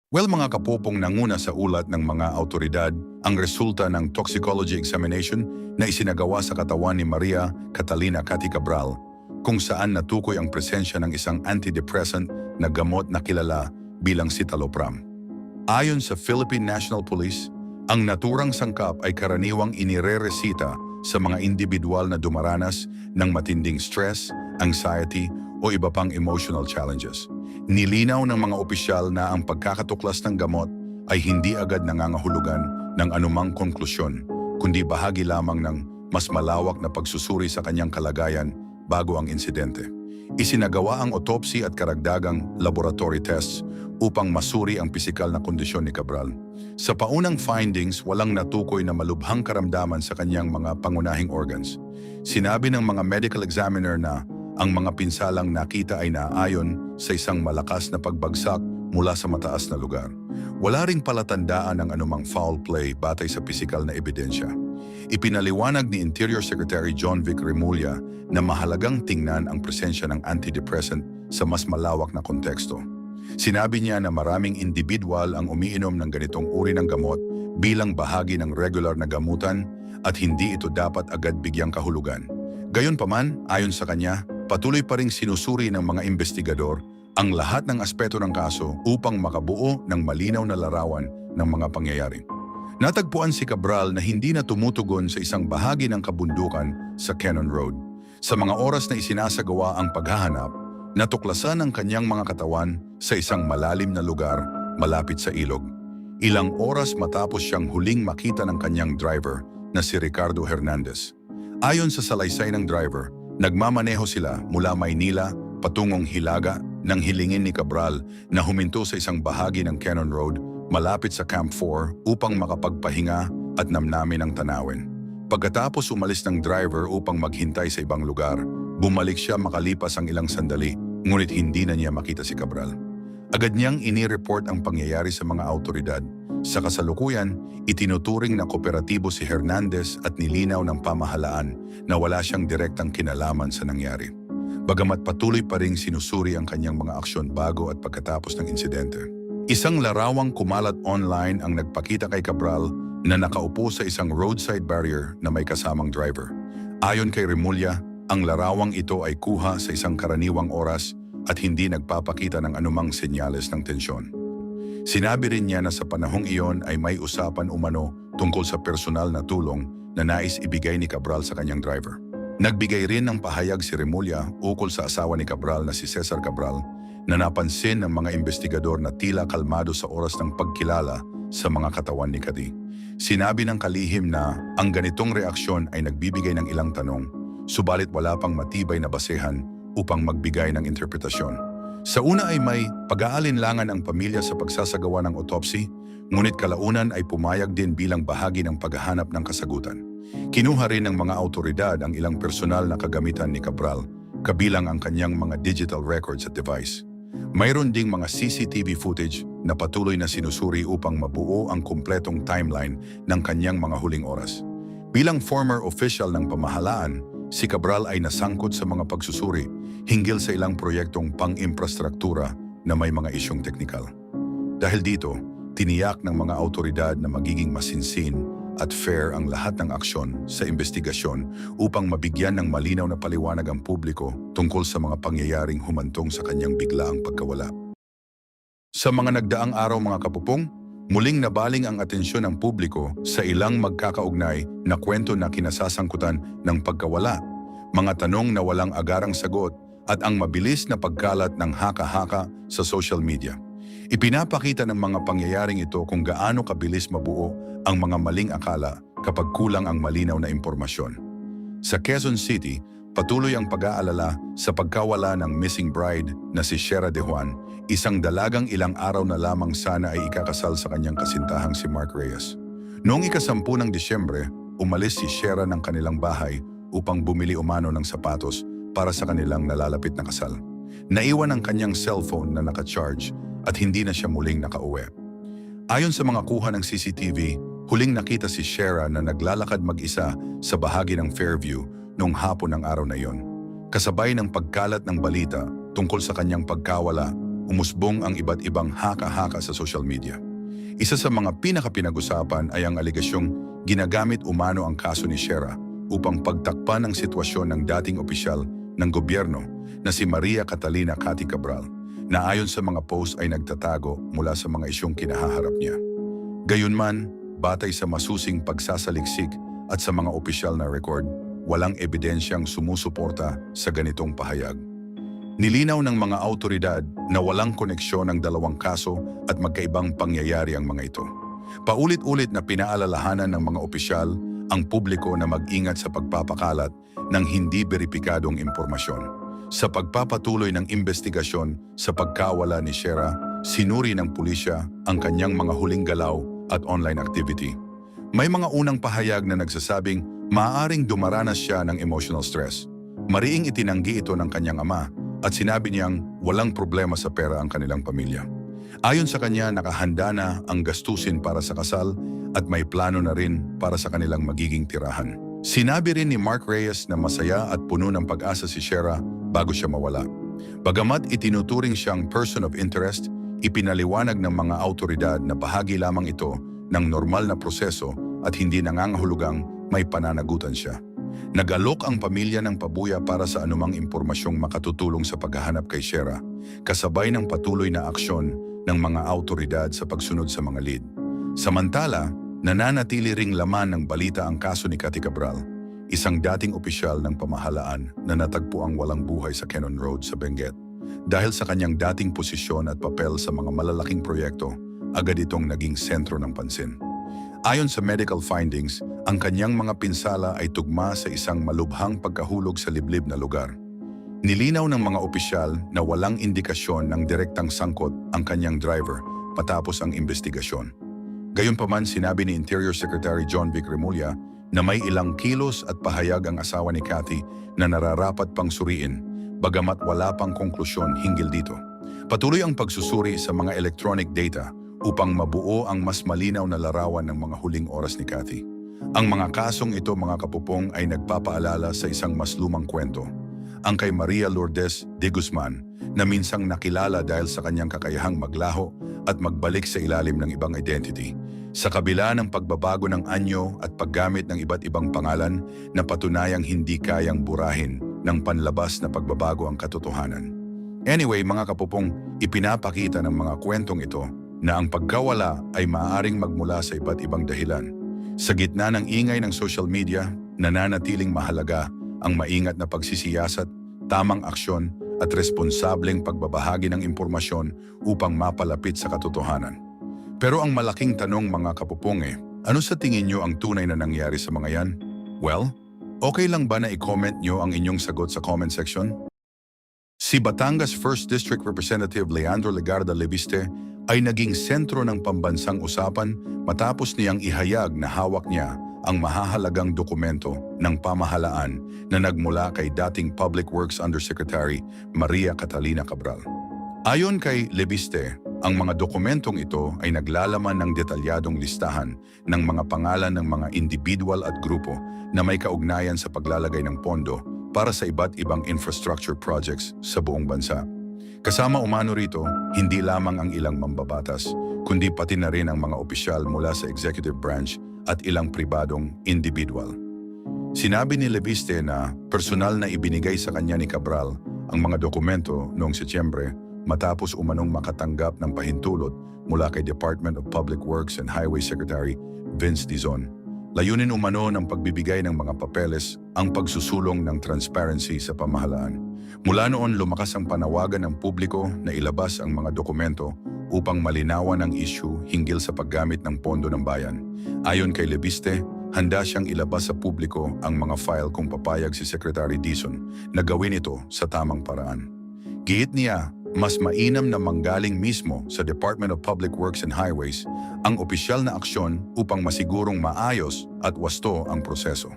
Well, mga kapopong, nanguna sa ulat ng mga autoridad ang resulta ng toxicology examination na isinagawa sa katawan ni Maria Catalina Cathy Cabral, kung saan natukoy ang presensya ng isang antidepressant na gamot na kilala bilang citalopram. Ayon sa Philippine National Police, ang naturang sangkap ay karaniwang inireresita sa mga individual na dumaranas ng matinding stress, anxiety o iba pang emotional challenges. Nilinaw ng mga opisyal na ang pagkakatuklas ng gamot ay hindi agad nangangahulugan ng anumang konklusyon, kundi bahagi lamang ng mas malawak na pagsusuri sa kanyang kalagayan bago ang insidente. Isinagawa ang autopsy at karagdagang laboratory tests upang masuri ang pisikal na kondisyon ni Cabral. Sa paunang findings, walang natukoy na malubhang karamdaman sa kanyang mga pangunahing organs. Sinabi ng mga medical examiner na ang mga pinsalang nakita ay naaayon sa isang malakas na pagbagsak mula sa mataas na lugar. Wala ring palatandaan ng anumang foul play batay sa pisikal na ebidensya. Ipinaliwanag ni Interior Secretary John Vic Remulla na mahalagang tingnan ang presensya ng antidepressant sa mas malawak na konteksto. Sinabi niya na maraming individual ang umiinom ng ganitong uri ng gamot bilang bahagi ng regular na gamutan at hindi ito dapat agad bigyang kahulugan. Gayunpaman, ayon sa kanya, patuloy pa ring sinusuri ng mga investigador ang lahat ng aspeto ng kaso upang makabuo ng malinaw na larawan ng mga pangyayari. Natagpuan si Cabral na hindi na tumutugon sa isang bahagi ng kabundukan sa Cannon Road. Sa mga oras na isinasagawa ang paghahanap, natuklasan ang kanyang mga katawan sa isang malalim na lugar malapit sa ilog. Ilang oras matapos siyang huling makita ng kanyang driver na si Ricardo Hernandez. Ayon sa salaysay ng driver, nagmamaneho sila mula Maynila patungong Hilaga nang hilingin ni Cabral na huminto sa isang bahagi ng Cannon Road malapit sa Camp 4 upang makapagpahinga at namnamin ang tanawin. Pagkatapos umalis ng driver upang maghintay sa ibang lugar, bumalik siya makalipas ang ilang sandali, ngunit hindi na niya makita si Cabral. Agad niyang inireport ang pangyayari sa mga autoridad. Sa kasalukuyan, itinuturing na kooperatibo si Hernandez at nilinaw ng pamahalaan na wala siyang direktang kinalaman sa nangyari. Bagamat patuloy pa ring sinusuri ang kanyang mga aksyon bago at pagkatapos ng insidente. Isang larawang kumalat online ang nagpakita kay Cabral na nakaupo sa isang roadside barrier na may kasamang driver. Ayon kay Remulla, ang larawang ito ay kuha sa isang karaniwang oras at hindi nagpapakita ng anumang senyales ng tensyon. Sinabi rin niya na sa panahong iyon ay may usapan umano tungkol sa personal na tulong na nais ibigay ni Cabral sa kanyang driver. Nagbigay rin ng pahayag si Remulla ukol sa asawa ni Cabral na si Cesar Cabral na napansin ng mga investigador na tila kalmado sa oras ng pagkilala sa mga katawan ni Cathy. Sinabi ng kalihim na ang ganitong reaksyon ay nagbibigay ng ilang tanong, subalit wala pang matibay na basehan upang magbigay ng interpretasyon. Sa una ay may pag-aalinlangan ang pamilya sa pagsasagawa ng autopsy, ngunit kalaunan ay pumayag din bilang bahagi ng paghahanap ng kasagutan. Kinuha rin ng mga autoridad ang ilang personal na kagamitan ni Cabral, kabilang ang kanyang mga digital records at device. Mayroon ding mga CCTV footage na patuloy na sinusuri upang mabuo ang kumpletong timeline ng kanyang mga huling oras. Bilang former official ng pamahalaan, si Cabral ay nasangkot sa mga pagsusuri hinggil sa ilang proyektong pang-infrastruktura na may mga isyong teknikal. Dahil dito, tiniyak ng mga autoridad na magiging masinsin at fair ang lahat ng aksyon sa investigasyon upang mabigyan ng malinaw na paliwanag ang publiko tungkol sa mga pangyayaring humantong sa kanyang biglaang pagkawala. Sa mga nagdaang araw, mga kapupong, muling nabaling ang atensyon ng publiko sa ilang magkakaugnay na kwento na kinasasangkutan ng pagkawala, mga tanong na walang agarang sagot at ang mabilis na pagkalat ng haka-haka sa social media. Ipinapakita ng mga pangyayaring ito kung gaano kabilis mabuo ang mga maling akala kapag kulang ang malinaw na impormasyon. Sa Quezon City, patuloy ang pag-aalala sa pagkawala ng missing bride na si Shera De Juan, isang dalagang ilang araw na lamang sana ay ikakasal sa kanyang kasintahang si Mark Reyes. Noong ika-10 ng Disyembre, umalis si Shera ng kanilang bahay upang bumili umano ng sapatos para sa kanilang nalalapit na kasal. Naiwan ang kanyang cellphone na naka-charge at hindi na siya muling nakauwi. Ayon sa mga kuha ng CCTV, huling nakita si Shera na naglalakad mag-isa sa bahagi ng Fairview noong hapon ng araw na iyon. Kasabay ng pagkalat ng balita tungkol sa kanyang pagkawala, umusbong ang iba't ibang haka-haka sa social media. Isa sa mga pinakapinag-usapan ay ang aligasyong ginagamit umano ang kaso ni Shera upang pagtakpan ang sitwasyon ng dating opisyal ng gobyerno na si Maria Catalina Cathy Cabral, na ayon sa mga post ay nagtatago mula sa mga isyong kinahaharap niya. Gayunman, batay sa masusing pagsasaliksik at sa mga opisyal na record, walang ebidensyang sumusuporta sa ganitong pahayag. Nilinaw ng mga awtoridad na walang koneksyon ang dalawang kaso at magkaibang pangyayari ang mga ito. Paulit-ulit na pinaalalahanan ng mga opisyal ang publiko na mag-ingat sa pagpapakalat ng hindi beripikadong impormasyon. Sa pagpapatuloy ng investigasyon sa pagkawala ni Shera, sinuri ng pulisya ang kanyang mga huling galaw at online activity. May mga unang pahayag na nagsasabing maaaring dumaranas siya ng emotional stress. Mariing itinanggi ito ng kanyang ama at sinabi niyang walang problema sa pera ang kanilang pamilya. Ayon sa kanya, nakahanda na ang gastusin para sa kasal at may plano na rin para sa kanilang magiging tirahan. Sinabi rin ni Mark Reyes na masaya at puno ng pag-asa si Shera bago siya mawala. Bagamat itinuturing siyang person of interest, ipinaliwanag ng mga awtoridad na bahagi lamang ito ng normal na proseso at hindi nangangahulugang may pananagutan siya. Nag-alok ang pamilya ng pabuya para sa anumang impormasyong makatutulong sa paghahanap kay Shera, kasabay ng patuloy na aksyon ng mga awtoridad sa pagsunod sa mga lead. Samantala, nananatili ring laman ng balita ang kaso ni Cathy Cabral, isang dating opisyal ng pamahalaan na natagpo ang walang buhay sa Cannon Road sa Benguet. Dahil sa kanyang dating posisyon at papel sa mga malalaking proyekto, agad itong naging sentro ng pansin. Ayon sa medical findings, ang kanyang mga pinsala ay tugma sa isang malubhang pagkahulog sa liblib na lugar. Nilinaw ng mga opisyal na walang indikasyon ng direktang sangkot ang kanyang driver matapos ang investigasyon. Gayunpaman, sinabi ni Interior Secretary John Vic Remulla na may ilang kilos at pahayag ang asawa ni Cathy na nararapat pang suriin, bagamat wala pang konklusyon hinggil dito. Patuloy ang pagsusuri sa mga electronic data upang mabuo ang mas malinaw na larawan ng mga huling oras ni Cathy. Ang mga kasong ito, mga kapupong, ay nagpapaalala sa isang mas lumang kwento, ang kay Maria Lourdes de Guzman, na minsang nakilala dahil sa kanyang kakayahang maglaho at magbalik sa ilalim ng ibang identity. Sa kabila ng pagbabago ng anyo at paggamit ng iba't ibang pangalan na patunayang hindi kayang burahin ng panlabas na pagbabago ang katotohanan. Anyway, mga kapupong, ipinapakita ng mga kwentong ito na ang pagkawala ay maaaring magmula sa iba't ibang dahilan. Sa gitna ng ingay ng social media, nananatiling mahalaga ang maingat na pagsisiyasat, tamang aksyon at responsableng pagbabahagi ng impormasyon upang mapalapit sa katotohanan. Pero ang malaking tanong, mga kapupong, ano sa tingin nyo ang tunay na nangyari sa mga yan? Well, okay lang ba na i-comment nyo ang inyong sagot sa comment section? Si Batangas 1st District Representative Leandro Legarda Leviste ay naging sentro ng pambansang usapan matapos niyang ihayag na hawak niya ang mahahalagang dokumento ng pamahalaan na nagmula kay dating Public Works Undersecretary Maria Catalina Cabral. Ayon kay Leviste, ang mga dokumentong ito ay naglalaman ng detalyadong listahan ng mga pangalan ng mga individual at grupo na may kaugnayan sa paglalagay ng pondo para sa iba't ibang infrastructure projects sa buong bansa. Kasama umano rito, hindi lamang ang ilang mambabatas, kundi pati na rin ang mga opisyal mula sa executive branch at ilang pribadong individual. Sinabi ni Leviste na personal na ibinigay sa kanya ni Cabral ang mga dokumento noong Setyembre matapos umanong makatanggap ng pahintulot mula kay Department of Public Works and Highway Secretary Vince Dizon. Layunin umano ng pagbibigay ng mga papeles ang pagsusulong ng transparency sa pamahalaan. Mula noon, lumakas ang panawagan ng publiko na ilabas ang mga dokumento upang malinawan ang issue hinggil sa paggamit ng pondo ng bayan. Ayon kay Leviste, handa siyang ilabas sa publiko ang mga file kung papayag si Secretary Dizon na gawin ito sa tamang paraan. Giit niya, mas mainam na manggaling mismo sa Department of Public Works and Highways ang opisyal na aksyon upang masigurong maayos at wasto ang proseso.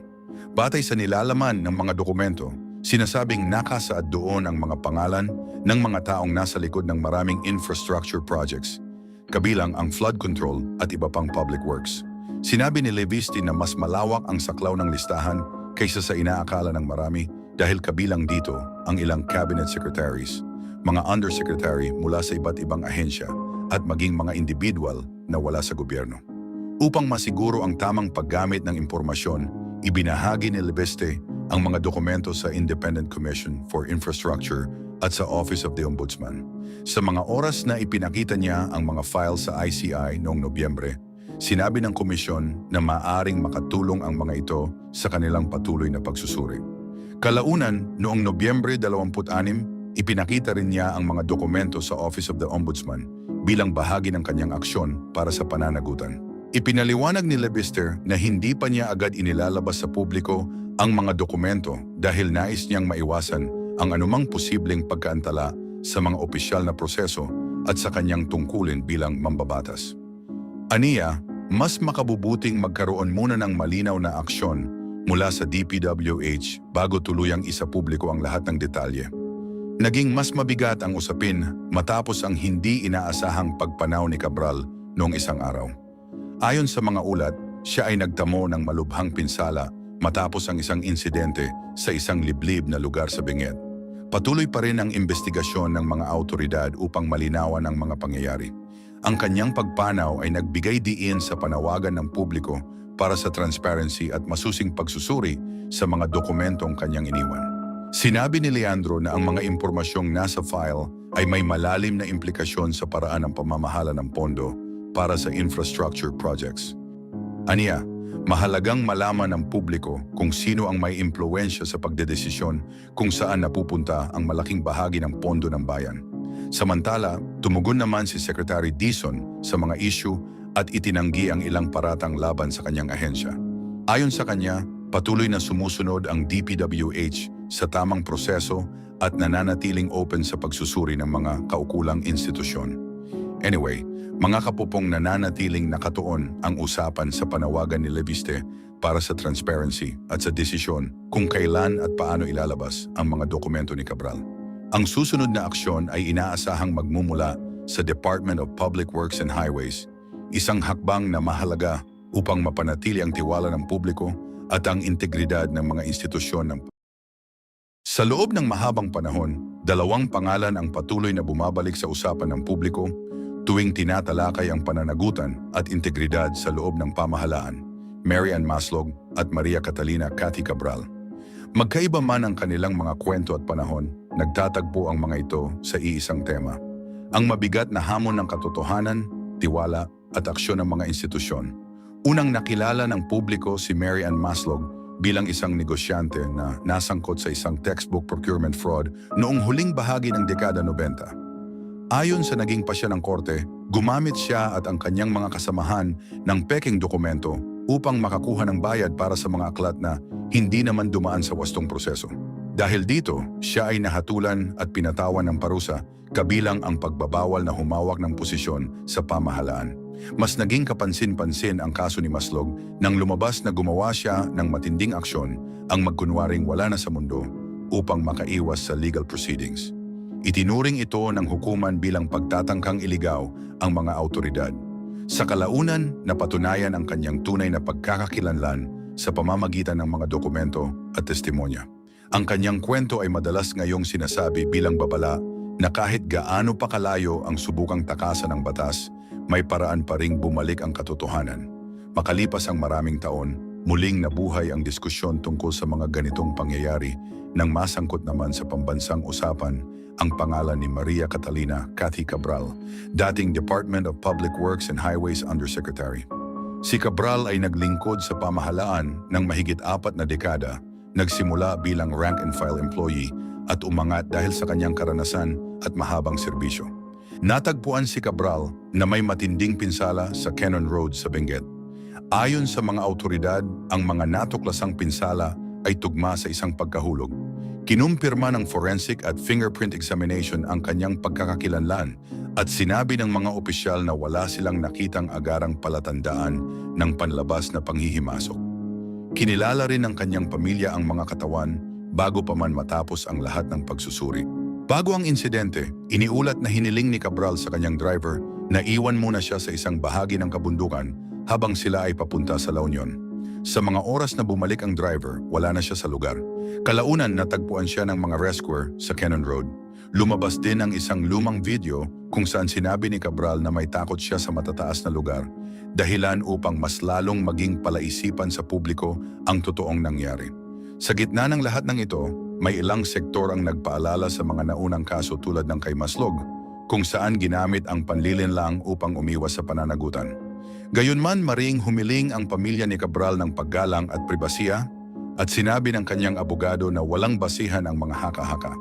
Batay sa nilalaman ng mga dokumento, sinasabing nakasaad doon ang mga pangalan ng mga taong nasa likod ng maraming infrastructure projects, kabilang ang flood control at iba pang public works. Sinabi ni Leviste na mas malawak ang saklaw ng listahan kaysa sa inaakala ng marami dahil kabilang dito ang ilang cabinet secretaries. mga undersecretary mula sa iba't ibang ahensya at maging mga individual na wala sa gobyerno. Upang masiguro ang tamang paggamit ng impormasyon, ibinahagi ni Lebeste ang mga dokumento sa Independent Commission for Infrastructure at sa Office of the Ombudsman. Sa mga oras na ipinakita niya ang mga file sa ICI noong Nobyembre, sinabi ng komisyon na maaring makatulong ang mga ito sa kanilang patuloy na pagsusuri. Kalaunan, noong Nobyembre 26, ipinakita rin niya ang mga dokumento sa Office of the Ombudsman bilang bahagi ng kanyang aksyon para sa pananagutan. Ipinaliwanag ni Lebester na hindi pa niya agad inilalabas sa publiko ang mga dokumento dahil nais niyang maiwasan ang anumang posibleng pagkaantala sa mga opisyal na proseso at sa kanyang tungkulin bilang mambabatas. Aniya, mas makabubuting magkaroon muna ng malinaw na aksyon mula sa DPWH bago tuluyang isapubliko ang lahat ng detalye. Naging mas mabigat ang usapin matapos ang hindi inaasahang pagpanaw ni Cabral noong isang araw. Ayon sa mga ulat, siya ay nagtamo ng malubhang pinsala matapos ang isang insidente sa isang liblib na lugar sa Benguet. Patuloy pa rin ang investigasyon ng mga awtoridad upang malinawan ang mga pangyayari. Ang kanyang pagpanaw ay nagbigay diin sa panawagan ng publiko para sa transparency at masusing pagsusuri sa mga dokumentong kanyang iniwan. Sinabi ni Leandro na ang mga impormasyong nasa file ay may malalim na implikasyon sa paraan ng pamamahala ng pondo para sa infrastructure projects. Aniya, mahalagang malaman ng publiko kung sino ang may impluwensya sa pagdedesisyon kung saan napupunta ang malaking bahagi ng pondo ng bayan. Samantala, tumugon naman si Secretary Dizon sa mga issue at itinanggi ang ilang paratang laban sa kanyang ahensya. Ayon sa kanya, patuloy na sumusunod ang DPWH sa tamang proseso at nananatiling open sa pagsusuri ng mga kaukulang institusyon. Anyway, mga kapupong nananatiling nakatuon ang usapan sa panawagan ni Lebeste para sa transparency at sa desisyon kung kailan at paano ilalabas ang mga dokumento ni Cabral. Ang susunod na aksyon ay inaasahang magmumula sa Department of Public Works and Highways, isang hakbang na mahalaga upang mapanatili ang tiwala ng publiko at ang integridad ng mga institusyon ng Sa loob ng mahabang panahon, dalawang pangalan ang patuloy na bumabalik sa usapan ng publiko tuwing tinatalakay ang pananagutan at integridad sa loob ng pamahalaan, Mary Ann Maslog at Maria Catalina Cathy Cabral. Magkaiba man ang kanilang mga kwento at panahon, nagtatagpo ang mga ito sa iisang tema. Ang mabigat na hamon ng katotohanan, tiwala at aksyon ng mga institusyon. Unang nakilala ng publiko si Mary Ann Maslog bilang isang negosyante na nasangkot sa isang textbook procurement fraud noong huling bahagi ng dekada 90. Ayon sa naging pasya ng korte, gumamit siya at ang kanyang mga kasamahan ng peking dokumento upang makakuha ng bayad para sa mga aklat na hindi naman dumaan sa wastong proseso. Dahil dito, siya ay nahatulan at pinatawan ng parusa kabilang ang pagbabawal na humawak ng posisyon sa pamahalaan. Mas naging kapansin-pansin ang kaso ni Maslog nang lumabas na gumawa siya ng matinding aksyon ang magkunwaring wala na sa mundo upang makaiwas sa legal proceedings. Itinuring ito ng hukuman bilang pagtatangkang iligaw ang mga awtoridad. Sa kalaunan, napatunayan ang kanyang tunay na pagkakakilanlan sa pamamagitan ng mga dokumento at testimonya. Ang kanyang kwento ay madalas ngayong sinasabi bilang babala na kahit gaano pa kalayo ang subukang takasan ng batas, may paraan pa ring bumalik ang katotohanan. Makalipas ang maraming taon, muling nabuhay ang diskusyon tungkol sa mga ganitong pangyayari nang masangkot naman sa pambansang usapan ang pangalan ni Maria Catalina Cathy Cabral, dating Department of Public Works and Highways Undersecretary. Si Cabral ay naglingkod sa pamahalaan ng mahigit 4 na dekada, nagsimula bilang rank-and-file employee at umangat dahil sa kanyang karanasan at mahabang serbisyo. Natagpuan si Cabral na may matinding pinsala sa Cannon Road sa Benguet. Ayon sa mga awtoridad, ang mga natuklasang pinsala ay tugma sa isang pagkahulog. Kinumpirma ng forensic at fingerprint examination ang kanyang pagkakakilanlan at sinabi ng mga opisyal na wala silang nakitang agarang palatandaan ng panlabas na panghihimasok. Kinilala rin ng kanyang pamilya ang mga katawan bago pa man matapos ang lahat ng pagsusuri. Bago ang insidente, iniulat na hiniling ni Cabral sa kanyang driver na iwan muna siya sa isang bahagi ng kabundukan habang sila ay papunta sa La Union. Sa mga oras na bumalik ang driver, wala na siya sa lugar. Kalaunan natagpuan siya ng mga rescuer sa Cannon Road. Lumabas din ang isang lumang video kung saan sinabi ni Cabral na may takot siya sa matataas na lugar, dahilan upang mas lalong maging palaisipan sa publiko ang totoong nangyari. Sa gitna ng lahat ng ito, may ilang sektor ang nagpaalala sa mga naunang kaso tulad ng kay Maslog, kung saan ginamit ang panlilinlang upang umiwas sa pananagutan. Gayunman, maring humiling ang pamilya ni Cabral ng paggalang at pribasiya at sinabi ng kanyang abogado na walang basihan ang mga haka-haka.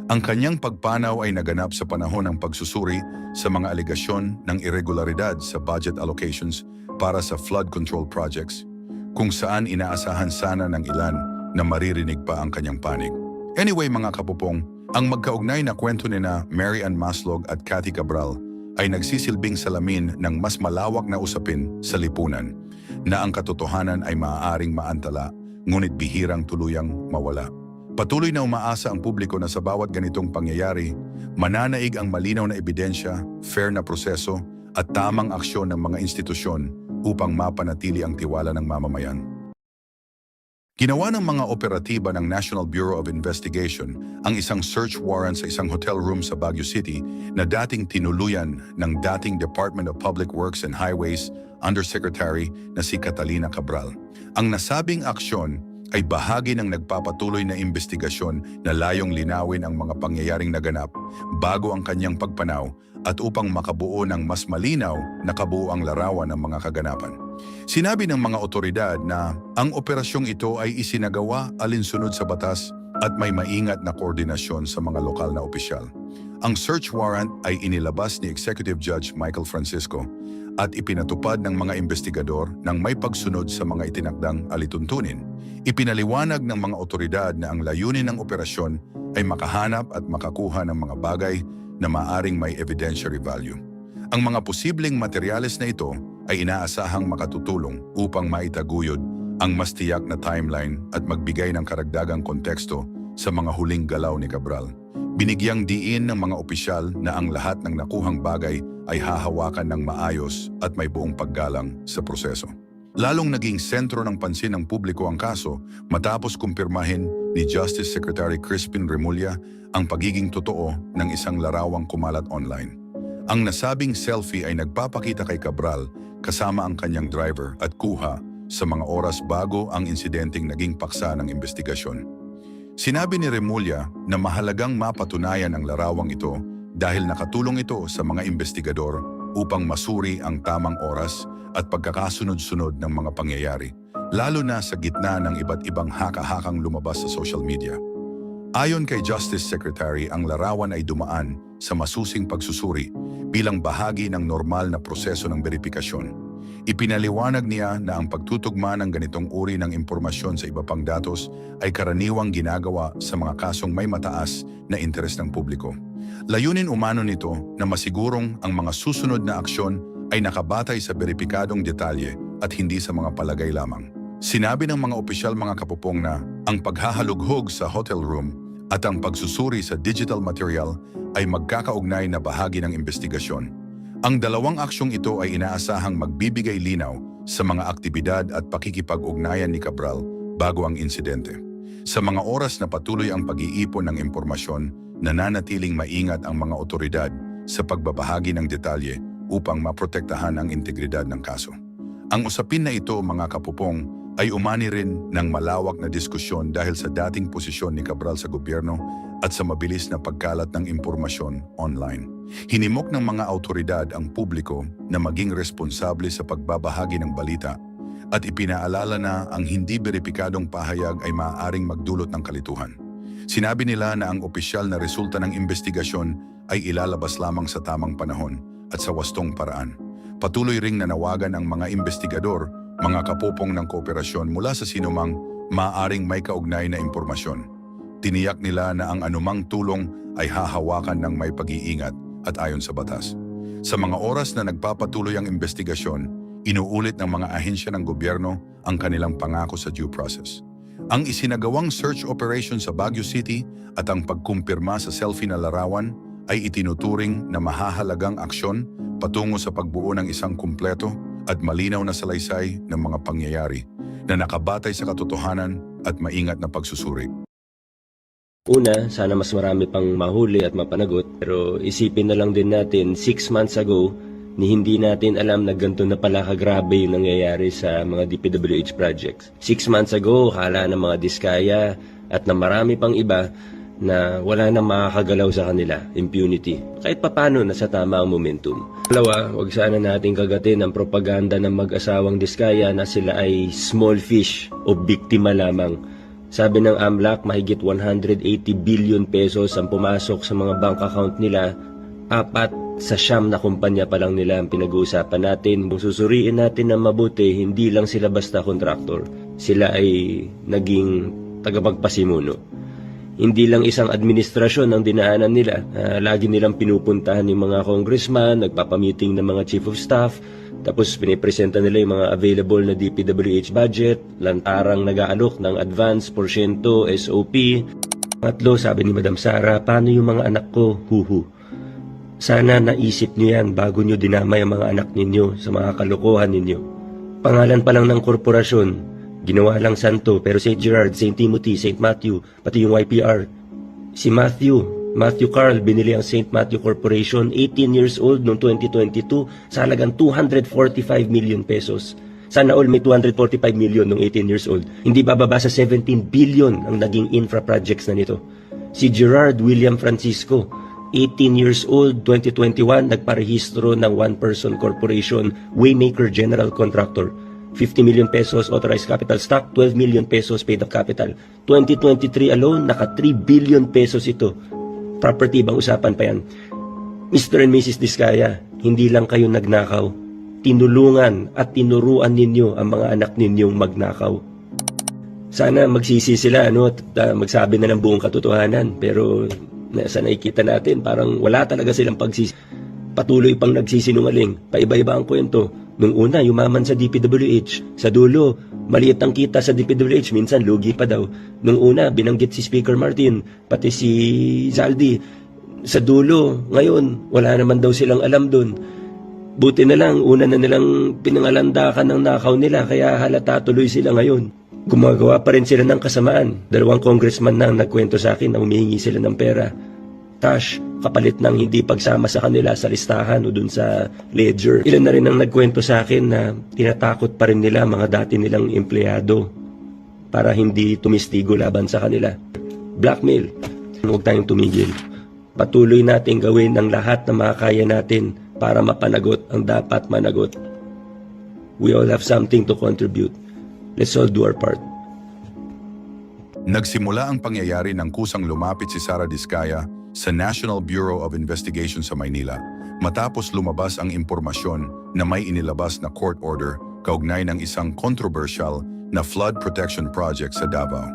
Ang kanyang pagpanaw ay naganap sa panahon ng pagsusuri sa mga alegasyon ng irregularidad sa budget allocations para sa flood control projects, kung saan inaasahan sana ng ilan na maririnig pa ang kanyang panig. Anyway mga kapupong, ang magkaugnay na kwento nina Mary Ann Maslog at Cathy Cabral ay nagsisilbing salamin ng mas malawak na usapin sa lipunan na ang katotohanan ay maaaring maantala ngunit bihirang tuluyang mawala. Patuloy na umaasa ang publiko na sa bawat ganitong pangyayari, mananaig ang malinaw na ebidensya, fair na proseso at tamang aksyon ng mga institusyon upang mapanatili ang tiwala ng mamamayan. Ginawa ng mga operatiba ng National Bureau of Investigation ang isang search warrant sa isang hotel room sa Baguio City na dating tinuluyan ng dating Department of Public Works and Highways Undersecretary na si Catalina Cabral. Ang nasabing aksyon ay bahagi ng nagpapatuloy na investigasyon na layong linawin ang mga pangyayaring naganap bago ang kanyang pagpanaw at upang makabuo ng mas malinaw na kabuuang larawan ng mga kaganapan. Sinabi ng mga otoridad na ang operasyong ito ay isinagawa alinsunod sa batas at may maingat na koordinasyon sa mga lokal na opisyal. Ang search warrant ay inilabas ni Executive Judge Michael Francisco at ipinatupad ng mga investigador ng may pagsunod sa mga itinakdang alituntunin. Ipinaliwanag ng mga otoridad na ang layunin ng operasyon ay makahanap at makakuha ng mga bagay na maaring may evidentiary value. Ang mga posibleng materyales na ito ay inaasahang makatutulong upang maitaguyod ang mas tiyak na timeline at magbigay ng karagdagang konteksto sa mga huling galaw ni Cabral. Binigyang diin ng mga opisyal na ang lahat ng nakuhang bagay ay hahawakan ng maayos at may buong paggalang sa proseso. Lalong naging sentro ng pansin ng publiko ang kaso matapos kumpirmahin ni Justice Secretary Crispin Remulla ang pagiging totoo ng isang larawang kumalat online. Ang nasabing selfie ay nagpapakita kay Cabral kasama ang kanyang driver at kuha sa mga oras bago ang insidenteng naging paksa ng investigasyon. Sinabi ni Remulla na mahalagang mapatunayan ang larawang ito dahil nakatulong ito sa mga investigador upang masuri ang tamang oras at pagkakasunod-sunod ng mga pangyayari, lalo na sa gitna ng iba't ibang haka-hakang lumabas sa social media. Ayon kay Justice Secretary, ang larawan ay dumaan sa masusing pagsusuri bilang bahagi ng normal na proseso ng beripikasyon. Ipinaliwanag niya na ang pagtutugma ng ganitong uri ng impormasyon sa iba pang datos ay karaniwang ginagawa sa mga kasong may mataas na interes ng publiko. Layunin umano nito na masigurong ang mga susunod na aksyon ay nakabatay sa beripikadong detalye at hindi sa mga palagay lamang. Sinabi ng mga opisyal mga kapupong na ang paghahalughog sa hotel room at ang pagsusuri sa digital material ay magkakaugnay na bahagi ng investigasyon. Ang dalawang aksyong ito ay inaasahang magbibigay linaw sa mga aktibidad at pakikipag-ugnayan ni Cabral bago ang insidente. Sa mga oras na patuloy ang pag-iipon ng impormasyon, nananatiling maingat ang mga otoridad sa pagbabahagi ng detalye upang maprotektahan ang integridad ng kaso. Ang usapin na ito, mga kapupong, ay umani rin ng malawak na diskusyon dahil sa dating posisyon ni Cabral sa gobyerno at sa mabilis na pagkalat ng impormasyon online. Hinimok ng mga autoridad ang publiko na maging responsable sa pagbabahagi ng balita at ipinaalala na ang hindi beripikadong pahayag ay maaaring magdulot ng kalituhan. Sinabi nila na ang opisyal na resulta ng investigasyon ay ilalabas lamang sa tamang panahon at sa wastong paraan. Patuloy ring nanawagan ang mga investigador, mga kapupong ng kooperasyon mula sa sinumang maaaring may kaugnay na impormasyon. Tiniyak nila na ang anumang tulong ay hahawakan ng may pag-iingat at ayon sa batas. Sa mga oras na nagpapatuloy ang investigasyon, inuulit ng mga ahensya ng gobyerno ang kanilang pangako sa due process. Ang isinagawang search operation sa Baguio City at ang pagkumpirma sa selfie na larawan ay itinuturing na mahahalagang aksyon patungo sa pagbuo ng isang kumpleto at malinaw na salaysay ng mga pangyayari na nakabatay sa katotohanan at maingat na pagsusuri. Una, sana mas marami pang mahuli at mapanagot, pero isipin na lang din natin 6 months ago ni hindi natin alam na ganito na pala kagrabe yung nangyayari sa mga DPWH projects. 6 months ago, hala ng mga diskaya at na marami pang iba na wala na makakagalaw sa kanila, impunity. Kahit papano nasa tama ang momentum. Dalawa, wag sana natin kagatin ang propaganda ng mag-asawang diskaya na sila ay small fish o biktima lamang. Sabi ng AMLAC, mahigit 180 billion pesos ang pumasok sa mga bank account nila. 4 sa 9 na kumpanya pa lang nila ang pinag-uusapan natin. Kung susuriin natin ng mabuti, hindi lang sila basta kontraktor. Sila ay naging tagapagpasimuno. Hindi lang isang administrasyon ang dinaanan nila. Lagi nilang pinupuntahan yung mga congressman, nagpapameeting ng mga chief of staff, tapos pinipresenta nila yung mga available na DPWH budget, lantarang nag-aalok ng advance, porsyento, SOP. Pangatlo, sabi ni Madam Sara, paano yung mga anak ko? Huhu. Sana naisip niyo yan bago niyo dinamay ang mga anak ninyo sa mga kalokohan ninyo. Pangalan pa lang ng korporasyon, ginawa lang santo, pero St. Gerard, St. Timothy, St. Matthew, pati yung YPR. Si Matthew Carl, binili ang St. Matthew Corporation, 18 years old noong 2022, sa halagang 245 million pesos. Sana all may 245 million noong 18 years old. Hindi bababa sa 17 billion ang naging infra projects na nito. Si Gerard William Francisco, 18 years old, 2021, nagparehistro ng one-person corporation, Waymaker General Contractor. 50 million pesos authorized capital stock, 12 million pesos paid up capital. 2023 alone, naka 3 billion pesos ito. Property bang usapan pa yan? Mr. and Mrs. Diskaya, hindi lang kayo nagnakaw. Tinulungan at tinuruan ninyo ang mga anak ninyong magnakaw. Sana magsisi sila at magsabi na ng buong katotohanan. Pero sa nakikita natin, parang wala talaga silang pagsisi. Patuloy pang nagsisinungaling. Paiba-iba ang kwento. Nung una, yumaman sa DPWH. Sa dulo, maliit ang kita sa DPWH. Minsan, lugi pa daw. Nung una, binanggit si Speaker Martin, pati si Zaldi. Sa dulo, ngayon, wala naman daw silang alam dun. Buti na lang, una na nilang pinangalandakan ng nakaw nila, kaya halata tuloy sila ngayon. Gumagawa pa rin sila ng kasamaan. 2 congressman na nagkwento sa akin na humihingi sila ng pera. Cash, kapalit ng hindi pagsama sa kanila sa listahan o dun sa ledger. Ilan na rin ang nagkwento sa akin na tinatakot pa rin nila mga dati nilang empleyado para hindi tumistigo laban sa kanila. Blackmail. Huwag tayong tumigil. Patuloy natin gawin ang lahat na makakaya natin para mapanagot ang dapat managot. We all have something to contribute. Let's all do our part. Nagsimula ang pangyayari ng kusang lumapit si Sara Diskaya sa National Bureau of Investigation sa Maynila matapos lumabas ang impormasyon na may inilabas na court order kaugnay ng isang controversial na flood protection project sa Davao.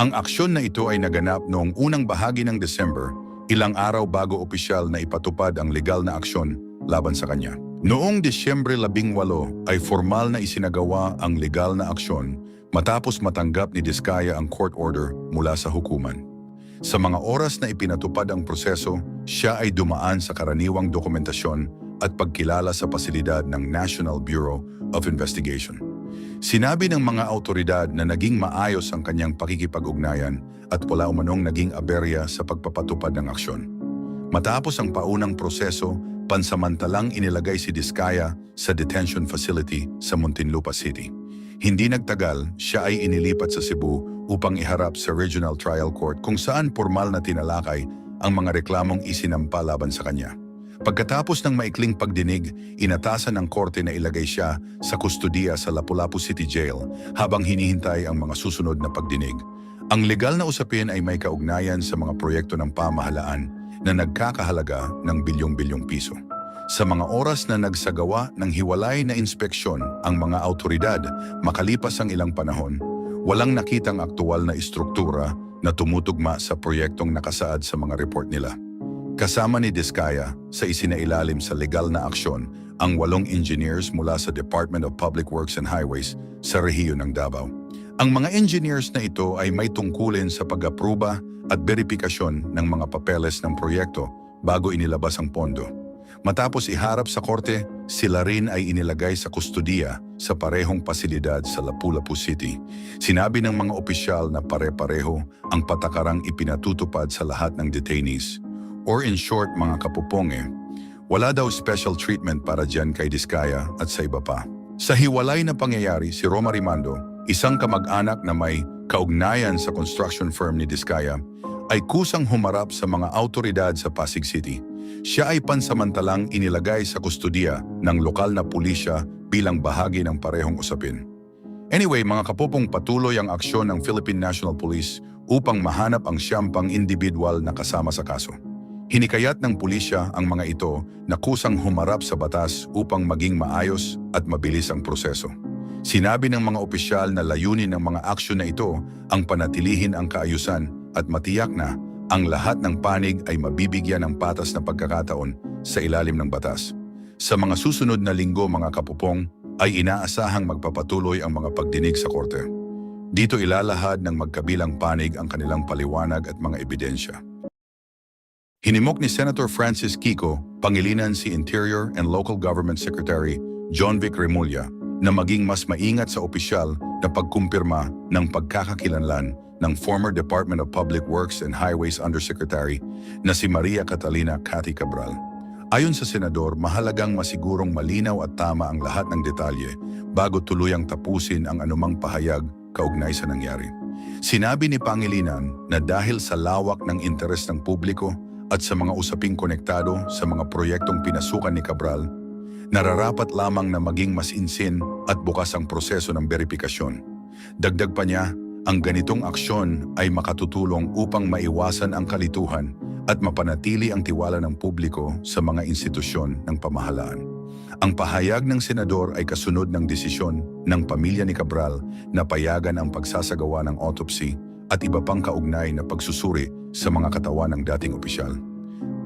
Ang aksyon na ito ay naganap noong unang bahagi ng December, ilang araw bago opisyal na ipatupad ang legal na aksyon laban sa kanya. Noong Disyembre 18 ay formal na isinagawa ang legal na aksyon matapos matanggap ni Diskaya ang court order mula sa hukuman. Sa mga oras na ipinatupad ang proseso, siya ay dumaan sa karaniwang dokumentasyon at pagkilala sa pasilidad ng National Bureau of Investigation. Sinabi ng mga autoridad na naging maayos ang kanyang pakikipag-ugnayan at wala umanong naging aberya sa pagpapatupad ng aksyon. Matapos ang paunang proseso, pansamantalang inilagay si Diskaya sa detention facility sa Muntinlupa City. Hindi nagtagal, siya ay inilipat sa Cebu upang iharap sa Regional Trial Court kung saan formal na tinalakay ang mga reklamong isinampa laban sa kanya. Pagkatapos ng maikling pagdinig, inatasan ng korte na ilagay siya sa kustudiya sa Lapu-Lapu City Jail habang hinihintay ang mga susunod na pagdinig. Ang legal na usapin ay may kaugnayan sa mga proyekto ng pamahalaan na nagkakahalaga ng bilyong-bilyong piso. Sa mga oras na nagsagawa ng hiwalay na inspeksyon ang mga autoridad makalipas ang ilang panahon, walang nakitang aktual na istruktura na tumutugma sa proyektong nakasaad sa mga report nila. Kasama ni Diskaya sa isinailalim sa legal na aksyon ang 8 engineers mula sa Department of Public Works and Highways sa rehiyo ng Davao. Ang mga engineers na ito ay may tungkulin sa pag-apruba at beripikasyon ng mga papeles ng proyekto bago inilabas ang pondo. Matapos iharap sa korte, sila rin ay inilagay sa kustudiya sa parehong pasilidad sa Lapu-Lapu City. Sinabi ng mga opisyal na pare-pareho ang patakarang ipinatutupad sa lahat ng detainees. Or in short, mga kapuponge, wala daw special treatment para dyan kay Diskaya at sa iba pa. Sa hiwalay na pangyayari, si Roma Rimando, isang kamag-anak na may kaugnayan sa construction firm ni Diskaya, ay kusang humarap sa mga autoridad sa Pasig City. Siya ay pansamantalang inilagay sa kustudiya ng lokal na pulisya bilang bahagi ng parehong usapin. Anyway, mga kapupong, patuloy ang aksyon ng Philippine National Police upang mahanap ang siyam pang individual na kasama sa kaso. Hinikayat ng pulisya ang mga ito na kusang humarap sa batas upang maging maayos at mabilis ang proseso. Sinabi ng mga opisyal na layunin ng mga aksyon na ito ang panatilihin ang kaayusan at matiyak na ang lahat ng panig ay mabibigyan ng patas na pagkakataon sa ilalim ng batas. Sa mga susunod na linggo, mga kapupong, ay inaasahang magpapatuloy ang mga pagdinig sa korte. Dito ilalahad ng magkabilang panig ang kanilang paliwanag at mga ebidensya. Hinimok ni Senator Francis Kiko, Pangilinan si Interior and Local Government Secretary John Vic Remulla na maging mas maingat sa opisyal na pagkumpirma ng pagkakakilanlan ng former Department of Public Works and Highways Undersecretary na si Maria Catalina Cathy Cabral. Ayon sa senador, mahalagang masigurong malinaw at tama ang lahat ng detalye bago tuluyang tapusin ang anumang pahayag kaugnay sa nangyari. Sinabi ni Pangilinan na dahil sa lawak ng interes ng publiko at sa mga usaping konektado sa mga proyektong pinasukan ni Cabral, nararapat lamang na maging mas insin at bukas ang proseso ng beripikasyon. Dagdag pa niya, ang ganitong aksyon ay makatutulong upang maiwasan ang kalituhan at mapanatili ang tiwala ng publiko sa mga institusyon ng pamahalaan. Ang pahayag ng senador ay kasunod ng desisyon ng pamilya ni Cabral na payagan ang pagsasagawa ng autopsy at iba pang kaugnay na pagsusuri sa mga katawan ng dating opisyal.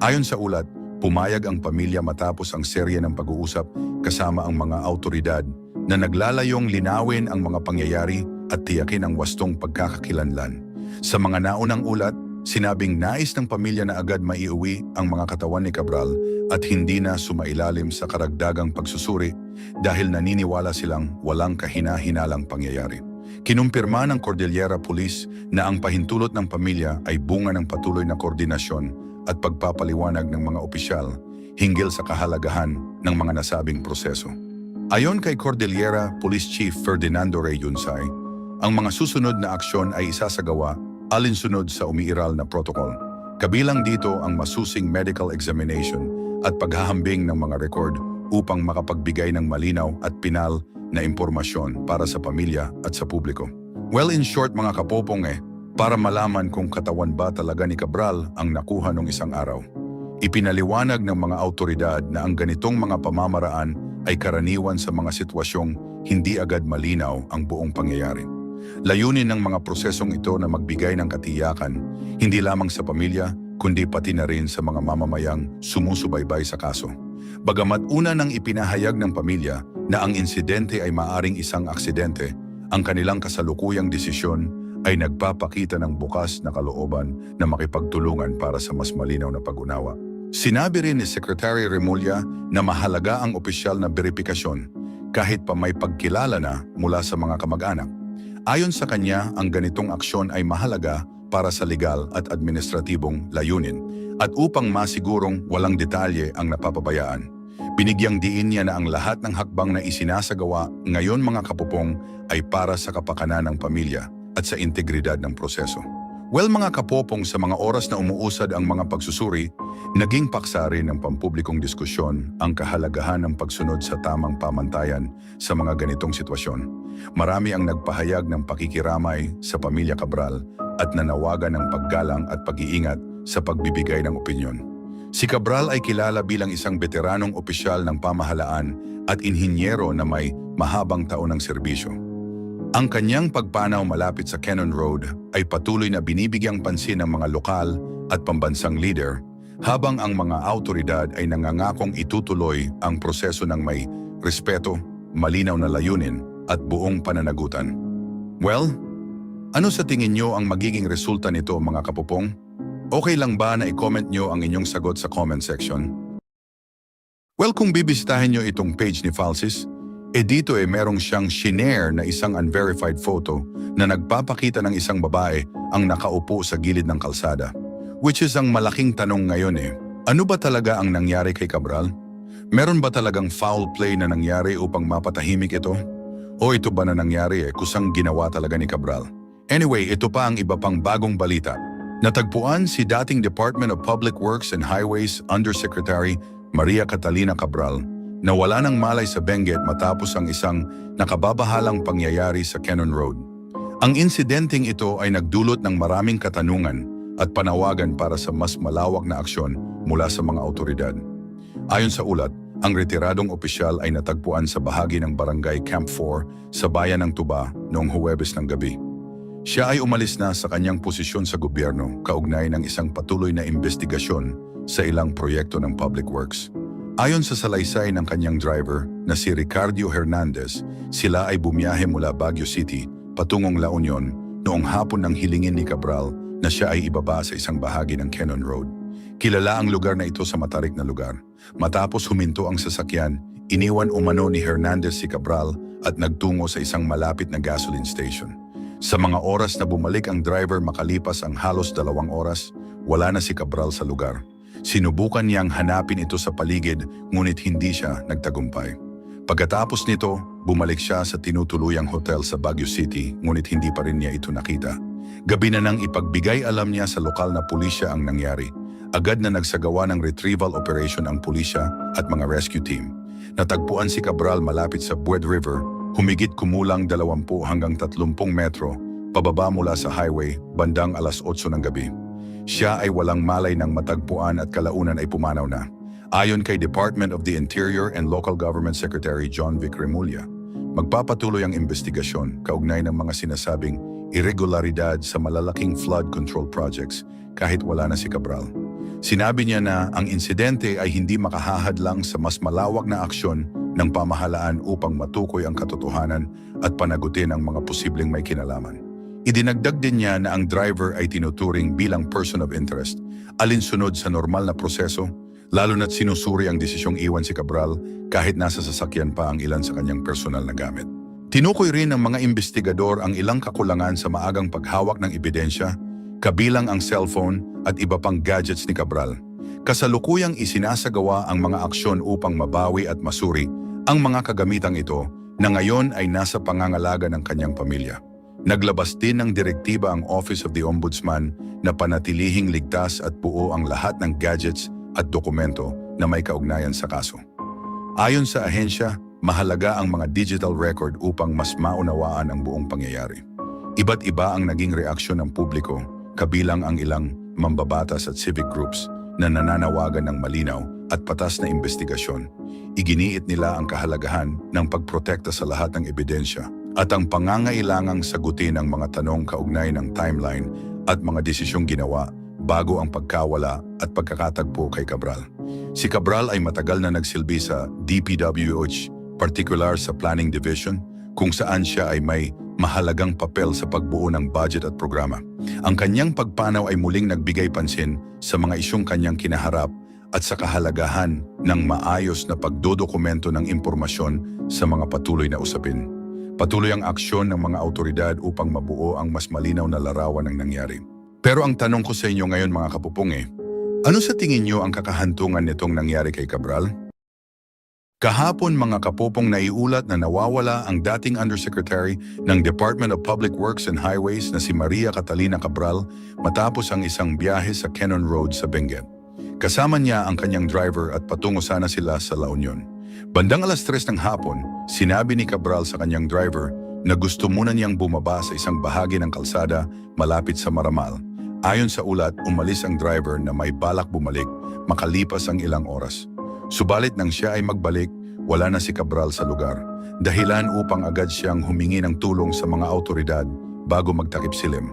Ayon sa ulat, pumayag ang pamilya matapos ang serye ng pag-uusap kasama ang mga autoridad na naglalayong linawin ang mga pangyayari at tiyakin ang wastong pagkakakilanlan. Sa mga naunang ulat, sinabing nais ng pamilya na agad maiuwi ang mga katawan ni Cabral at hindi na sumailalim sa karagdagang pagsusuri dahil naniniwala silang walang kahina-hinalang pangyayari. Kinumpirma ng Cordillera Police na ang pahintulot ng pamilya ay bunga ng patuloy na koordinasyon at pagpapaliwanag ng mga opisyal hinggil sa kahalagahan ng mga nasabing proseso. Ayon kay Cordillera Police Chief Ferdinando Rey Yunsay, ang mga susunod na aksyon ay isasagawa alinsunod sa umiiral na protocol. Kabilang dito ang masusing medical examination at paghahambing ng mga record upang makapagbigay ng malinaw at pinal na impormasyon para sa pamilya at sa publiko. Well, in short, mga kapopong, para malaman kung katawan ba talaga ni Cabral ang nakuha nung isang araw. Ipinaliwanag ng mga autoridad na ang ganitong mga pamamaraan ay karaniwan sa mga sitwasyong hindi agad malinaw ang buong pangyayari. Layunin ng mga prosesong ito na magbigay ng katiyakan, hindi lamang sa pamilya, kundi pati na rin sa mga mamamayang sumusubaybay sa kaso. Bagamat una nang ipinahayag ng pamilya na ang insidente ay maaring isang aksidente, ang kanilang kasalukuyang desisyon ay nagpapakita ng bukas na kalooban na makipagtulungan para sa mas malinaw na pag-unawa. Sinabi rin ni Secretary Remulla na mahalaga ang opisyal na beripikasyon kahit pa may pagkilala na mula sa mga kamag-anak. Ayon sa kanya, ang ganitong aksyon ay mahalaga para sa legal at administratibong layunin at upang masigurong walang detalye ang napapabayaan. Binigyang diin niya na ang lahat ng hakbang na isinasagawa ngayon, mga kapupong, ay para sa kapakanan ng pamilya at sa integridad ng proseso. Well, mga kapopong, sa mga oras na umuusad ang mga pagsusuri, naging paksa rin ng pampublikong diskusyon ang kahalagahan ng pagsunod sa tamang pamantayan sa mga ganitong sitwasyon. Marami ang nagpahayag ng pakikiramay sa pamilya Cabral at nanawagan ng paggalang at pag-iingat sa pagbibigay ng opinyon. Si Cabral ay kilala bilang isang veteranong opisyal ng pamahalaan at inhinyero na may mahabang taon ng serbisyo. Ang kanyang pagpanaw malapit sa Cannon Road ay patuloy na binibigyang pansin ng mga lokal at pambansang leader, habang ang mga autoridad ay nangangakong itutuloy ang proseso ng may respeto, malinaw na layunin at buong pananagutan. Well, ano sa tingin nyo ang magiging resulta nito, mga kapupong? Okay lang ba na i-comment nyo ang inyong sagot sa comment section? Well, kung bibisitahin nyo itong page ni Falsis, Dito merong siyang shinare na isang unverified photo na nagpapakita ng isang babae ang nakaupo sa gilid ng kalsada. Which is ang malaking tanong ngayon ano ba talaga ang nangyari kay Cabral? Meron ba talagang foul play na nangyari upang mapatahimik ito? O ito ba na nangyari kusang ginawa talaga ni Cabral? Anyway, ito pa ang iba pang bagong balita. Natagpuan si dating Department of Public Works and Highways Undersecretary Maria Catalina Cabral na wala ng malay sa Benguet matapos ang isang nakababahalang pangyayari sa Cannon Road. Ang insidenteng ito ay nagdulot ng maraming katanungan at panawagan para sa mas malawak na aksyon mula sa mga awtoridad. Ayon sa ulat, ang retiradong opisyal ay natagpuan sa bahagi ng Barangay Camp 4 sa bayan ng Tuba noong Huwebes ng gabi. Siya ay umalis na sa kanyang posisyon sa gobyerno kaugnay ng isang patuloy na investigasyon sa ilang proyekto ng Public Works. Ayon sa salaysay ng kanyang driver na si Ricardo Hernandez, sila ay bumiyahe mula Baguio City patungong La Union noong hapon nang hilingin ni Cabral na siya ay ibaba sa isang bahagi ng Cannon Road. Kilala ang lugar na ito sa matarik na lugar. Matapos huminto ang sasakyan, iniwan umano ni Hernandez si Cabral at nagtungo sa isang malapit na gasoline station. Sa mga oras na bumalik ang driver makalipas ang halos 2 oras, wala na si Cabral sa lugar. Sinubukan niyang hanapin ito sa paligid ngunit hindi siya nagtagumpay. Pagkatapos nito, bumalik siya sa tinutuluyang hotel sa Baguio City ngunit hindi pa rin niya ito nakita. Gabi na nang ipagbigay alam niya sa lokal na pulisya ang nangyari. Agad na nagsagawa ng retrieval operation ang pulisya at mga rescue team. Natagpuan si Cabral malapit sa Bued River, humigit kumulang 20 hanggang 30 metro, pababa mula sa highway, bandang alas 8 ng gabi. Siya ay walang malay ng matagpuan at kalaunan ay pumanaw na. Ayon kay Department of the Interior and Local Government Secretary John Vic Remulla, magpapatuloy ang investigasyon kaugnay ng mga sinasabing irregularidad sa malalaking flood control projects kahit wala na si Cabral. Sinabi niya na ang insidente ay hindi makahahadlang sa mas malawak na aksyon ng pamahalaan upang matukoy ang katotohanan at panagutin ang mga posibleng may kinalaman. Idinagdag din niya na ang driver ay tinuturing bilang person of interest, alinsunod sa normal na proseso, lalo na't sinusuri ang desisyong iwan si Cabral kahit nasa sasakyan pa ang ilan sa kanyang personal na gamit. Tinukoy rin ng mga investigador ang ilang kakulangan sa maagang paghawak ng ebidensya, kabilang ang cellphone at iba pang gadgets ni Cabral. Kasalukuyang isinasagawa ang mga aksyon upang mabawi at masuri ang mga kagamitang ito na ngayon ay nasa pangangalaga ng kanyang pamilya. Naglabas din ng direktiba ang Office of the Ombudsman na panatilihing ligtas at buo ang lahat ng gadgets at dokumento na may kaugnayan sa kaso. Ayon sa ahensya, mahalaga ang mga digital record upang mas maunawaan ang buong pangyayari. Iba't iba ang naging reaksyon ng publiko, kabilang ang ilang mambabatas at civic groups na nananawagan ng malinaw at patas na investigasyon. Iginiit nila ang kahalagahan ng pagprotekta sa lahat ng ebidensya at ang pangangailangang sagutin ang mga tanong kaugnay ng timeline at mga desisyong ginawa bago ang pagkawala at pagkakatagpo kay Cabral. Si Cabral ay matagal na nagsilbi sa DPWH, particular sa Planning Division, kung saan siya ay may mahalagang papel sa pagbuo ng budget at programa. Ang kanyang pagpanaw ay muling nagbigay pansin sa mga isyong kanyang kinaharap at sa kahalagahan ng maayos na pagdodokumento ng impormasyon sa mga patuloy na usapin. Patuloy ang aksyon ng mga awtoridad upang mabuo ang mas malinaw na larawan ng nangyari. Pero ang tanong ko sa inyo ngayon mga kapupong ano sa tingin niyo ang kakahantungan nitong nangyari kay Cabral? Kahapon mga kapupong naiulat na nawawala ang dating Undersecretary ng Department of Public Works and Highways na si Maria Catalina Cabral matapos ang isang biyahe sa Cannon Road sa Benguet. Kasama niya ang kanyang driver at patungo sana sila sa La Union. Bandang alas 3 ng hapon, sinabi ni Cabral sa kanyang driver na gusto muna niyang bumaba sa isang bahagi ng kalsada malapit sa Maramal. Ayon sa ulat, umalis ang driver na may balak bumalik makalipas ang ilang oras. Subalit nang siya ay magbalik, wala na si Cabral sa lugar. Dahilan upang agad siyang humingi ng tulong sa mga awtoridad bago magtakip silim.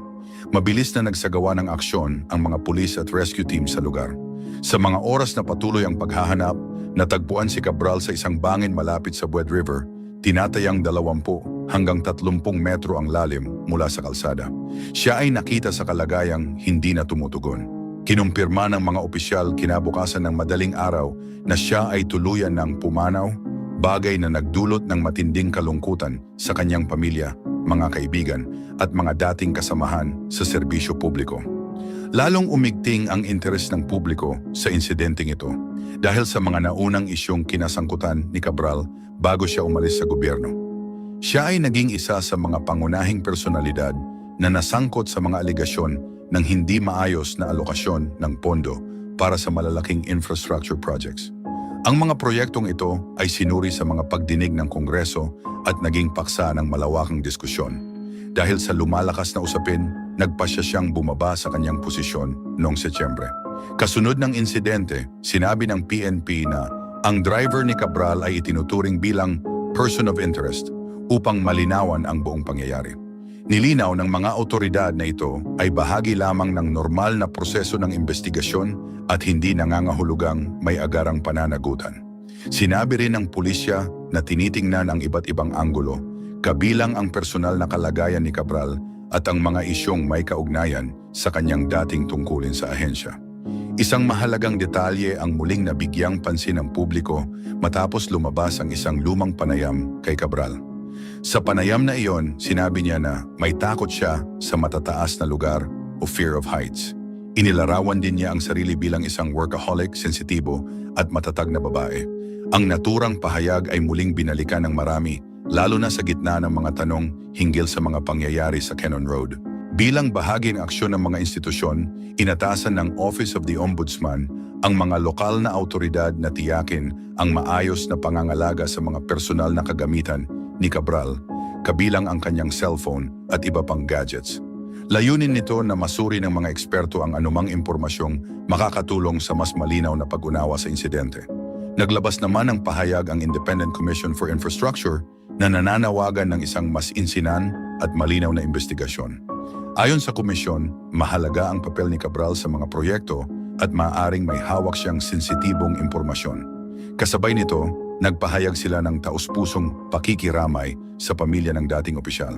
Mabilis na nagsagawa ng aksyon ang mga pulis at rescue team sa lugar. Sa mga oras na patuloy ang paghahanap, natagpuan si Cabral sa isang bangin malapit sa Bued River, tinatayang 20 hanggang 30 metro ang lalim mula sa kalsada. Siya ay nakita sa kalagayang hindi na tumutugon. Kinumpirma ng mga opisyal kinabukasan ng madaling araw na siya ay tuluyan ng pumanaw, bagay na nagdulot ng matinding kalungkutan sa kanyang pamilya, mga kaibigan at mga dating kasamahan sa serbisyo publiko. Lalong umigting ang interes ng publiko sa insidenteng ito dahil sa mga naunang isyong kinasangkutan ni Cabral bago siya umalis sa gobyerno. Siya ay naging isa sa mga pangunahing personalidad na nasangkot sa mga aligasyon ng hindi maayos na alokasyon ng pondo para sa malalaking infrastructure projects. Ang mga proyektong ito ay sinuri sa mga pagdinig ng Kongreso at naging paksa ng malawakang diskusyon. Dahil sa lumalakas na usapin, nagpasya siyang bumaba sa kanyang posisyon noong Setyembre. Kasunod ng insidente, sinabi ng PNP na ang driver ni Cabral ay itinuturing bilang person of interest upang malinawan ang buong pangyayari. Nilinaw ng mga otoridad na ito ay bahagi lamang ng normal na proseso ng investigasyon at hindi nangangahulugang may agarang pananagutan. Sinabi rin ng pulisya na tinitingnan ang iba't ibang anggulo, kabilang ang personal na kalagayan ni Cabral at ang mga isyong may kaugnayan sa kanyang dating tungkulin sa ahensya. Isang mahalagang detalye ang muling nabigyang pansin ng publiko matapos lumabas ang isang lumang panayam kay Cabral. Sa panayam na iyon, sinabi niya na may takot siya sa matataas na lugar o fear of heights. Inilarawan din niya ang sarili bilang isang workaholic, sensitibo at matatag na babae. Ang naturang pahayag ay muling binalikan ng marami, lalo na sa gitna ng mga tanong hinggil sa mga pangyayari sa Cannon Road. Bilang bahagi ng aksyon ng mga institusyon, inatasan ng Office of the Ombudsman ang mga lokal na autoridad na tiyakin ang maayos na pangangalaga sa mga personal na kagamitan ni Cabral, kabilang ang kanyang cellphone at iba pang gadgets. Layunin nito na masuri ng mga eksperto ang anumang impormasyong makakatulong sa mas malinaw na pag-unawa sa insidente. Naglabas naman ng pahayag ang Independent Commission for Infrastructure na nananawagan ng isang mas insinan at malinaw na investigasyon. Ayon sa komisyon, mahalaga ang papel ni Cabral sa mga proyekto at maaaring may hawak siyang sensitibong impormasyon. Kasabay nito, nagpahayag sila ng taus-pusong pakikiramay sa pamilya ng dating opisyal.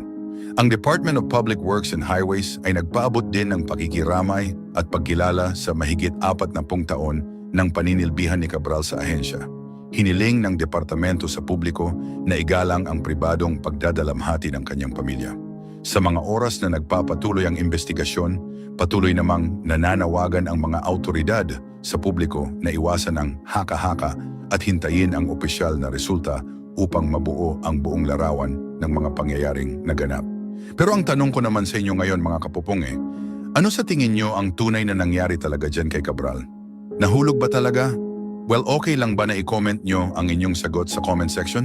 Ang Department of Public Works and Highways ay nagpaabot din ng pakikiramay at pagkilala sa mahigit 40 taon ng paninilbihan ni Cabral sa ahensya. Hiniling ng departamento sa publiko na igalang ang pribadong pagdadalamhati ng kanyang pamilya. Sa mga oras na nagpapatuloy ang investigasyon, patuloy namang nananawagan ang mga autoridad sa publiko na iwasan ang haka-haka at hintayin ang opisyal na resulta upang mabuo ang buong larawan ng mga pangyayaring naganap. Pero ang tanong ko naman sa inyo ngayon mga kapupong ano sa tingin nyo ang tunay na nangyari talaga dyan kay Cabral? Nahulog ba talaga? Well, okay lang ba na i-comment nyo ang inyong sagot sa comment section?